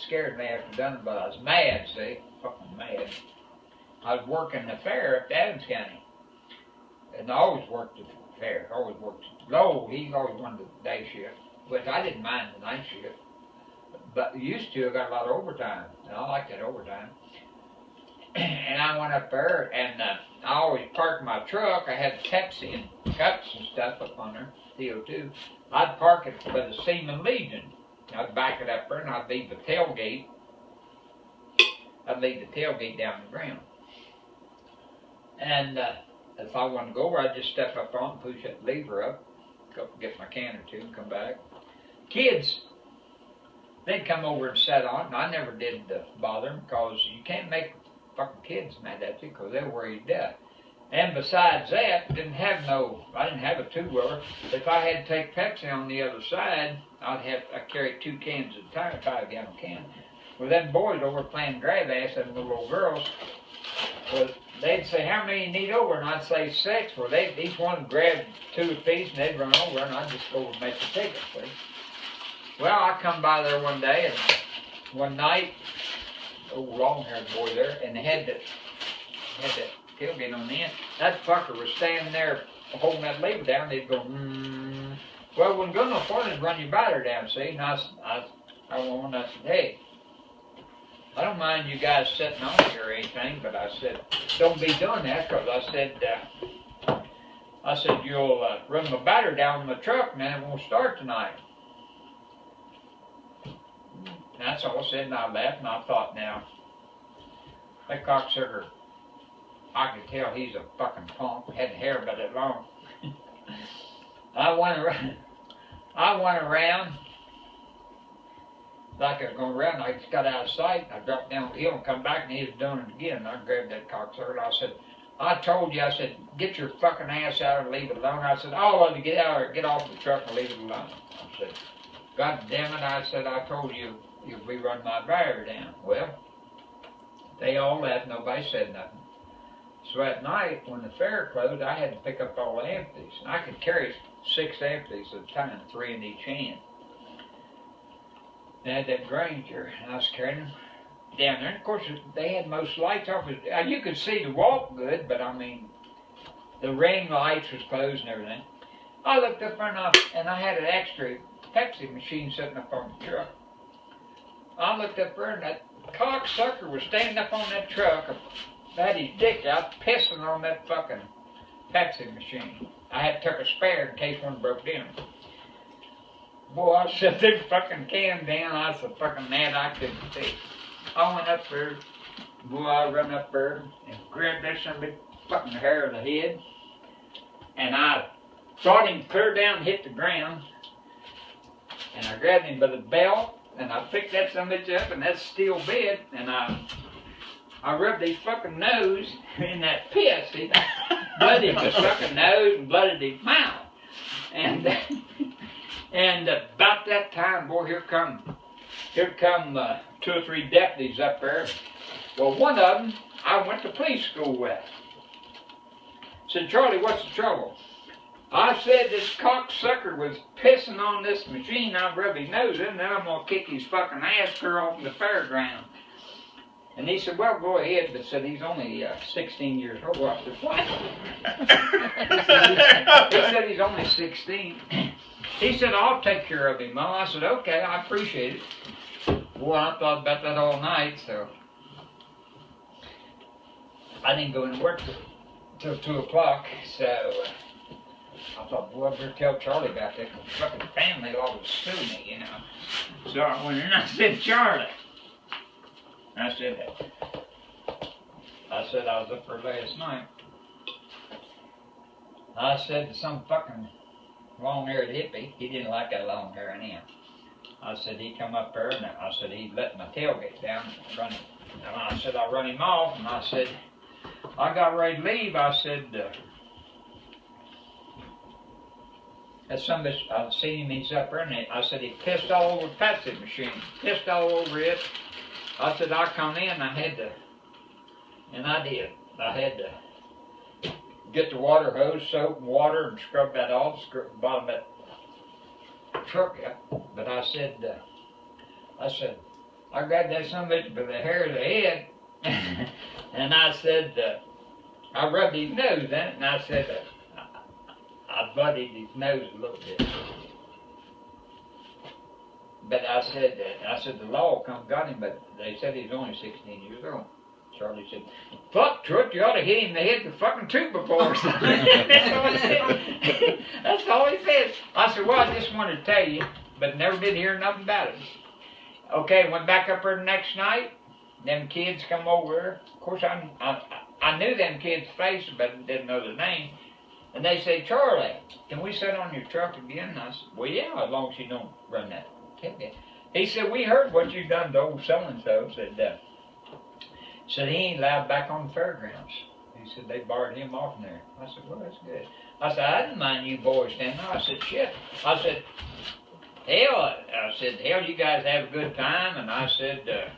scared me after done it, but I was mad, see, fucking mad. I was working the fair up to Adams County. And I always worked at the fair, always worked. Low, he always wanted the day shift, which I didn't mind the night shift. But used to, I got a lot of overtime, and I like that overtime. And I went up there, and I always parked my truck. I had Pepsi and cups and stuff up on there, CO2. I'd park it by the Seaman Legion. I'd back it up there, and I'd leave the tailgate. I'd leave the tailgate down the ground. And if I wanted to go over, I'd just step up on it, push that lever up, go get my can or two, and come back. Kids, they'd come over and sit on it, and I never did bother them, because you can't make fucking kids mad at you, because they'll worry you to death. And besides that, I didn't have a two-wheeler. If I had to take Pepsi on the other side, I carried 2 cans at a time, 5-gallon can. Well, them boys over playing grab ass, them little old girls, well, they'd say, how many you need over? And I'd say 6. Well, each one would grab 2 apiece, and they'd run over, and I'd just go over and make the ticket, see? Well, I come by there one day, and one night, old long-haired boy there, and they had the tailgate on the end. That fucker was standing there holding that lever down. They'd go, Well, it wouldn't go no further than run your battery down, see? And I said, hey, I don't mind you guys sitting on it or anything, but I said, don't be doing that, because I said, you'll run my battery down in my truck, and then it won't start tonight. And that's all I said, and I laughed, and I thought, now, that cocksucker, I could tell he's a fucking punk, had hair about that long. I went around like I was going around, I just got out of sight, I dropped down the hill and come back, and he was doing it again. I grabbed that cocksucker, and I said, I told you, I said, get your fucking ass out and leave it alone. I said, all of you get out or get off the truck and leave it alone. I said, God damn it, I said, I told you, you'll be running my battery down. Well, they all left, nobody said nothing. So at night, when the fair closed, I had to pick up all the empties. And I could carry 6 empties at a time, 3 in each hand. They had that Granger, and I was carrying them down there. And of course, they had most lights off. You could see the walk good, but I mean, the ring lights was closed and everything. I looked up there, and I had an extra Pepsi machine sitting up on the truck. I looked up there, and that cocksucker was standing up on that truck, had his dick out, pissing on that fucking Pepsi machine. I had took a spare in case one broke down. Boy, I set the fucking can down. I was so fucking mad I couldn't see. I went up there. Boy, I run up there and grabbed that some big fucking hair of the head. And I brought him clear down and hit the ground. And I grabbed him by the belt. And I picked that son of a bitch up, and that steel bed. And I rubbed his fucking nose in that piss. He blooded his fucking nose and blooded his mouth. And about that time, boy, here come 2 or 3 deputies up there. Well, one of them I went to police school with. Said, Charlie, what's the trouble? I said this cocksucker was pissing on this machine. I rubbed his nose in, and then I'm going to kick his fucking ass clear off in the fairground. And he said, well, go ahead, but said he's only 16 years old. I said, what? He said he's only 16. He said, I'll take care of him, Mom. I said, okay, I appreciate it. Boy, I thought about that all night, so I didn't go into work till 2 o'clock, so I thought, boy, I better tell Charlie about that, because fucking family always sue me, you know. So I went in and I said, Charlie. I said I was up there last night. I said to some fucking long-haired hippie, he didn't like that long hair in him. I said, he come up there, and I said, he let my tailgate down and run him. And I said, I run him off, and I said, I got ready to leave. I said, as somebody, I'd seen him, he's up there, and I said, he pissed all over the Pepsi machine, pissed all over it. I said, I come in, I had to, and I did. I had to get the water hose, soap and water, and scrub that off, scrub the bottom of that truck up. But I said, I grabbed that son of a bitch by the hair of the head, and I said, I rubbed his nose in it, and I said, I butted his nose a little bit. But I said the law come got him, but they said he's only 16 years old. Charlie said, fuck, Truett, you ought to hit him in the head with a fucking tube before. That's all he said. That's all he said. I said, well, I just wanted to tell you, but never did hear nothing about it. Okay, went back up there the next night. Them kids come over. Of course, I knew them kids' faces, but didn't know their name. And they said, Charlie, can we sit on your truck again? And I said, well, yeah, as long as you don't run that ticket. He said, we heard what you done to old so-and-so. Said he ain't allowed back on the fairgrounds. He said they barred him off in there. I said, well, that's good. I said, I didn't mind you boys standing there. I said, shit. I said, hell, you guys have a good time. And I said,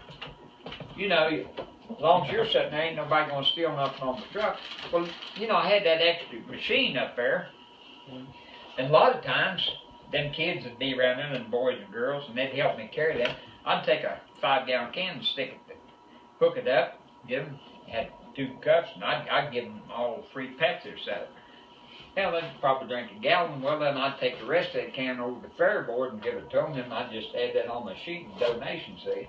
you know, as long as you're sitting there, ain't nobody going to steal nothing on the truck. Well, you know, I had that extra machine up there. And a lot of times, them kids would be around there, and boys and girls, and they'd help me carry them. I'd take a 5-gallon can and stick it, hook it up, give them, had 2 cups, and I'd give them all 3 packs or so. Hell, they'd probably drink a gallon. Well, then I'd take the rest of that can over to the fair board and give it to them, and I'd just add that on my sheet and donation, see.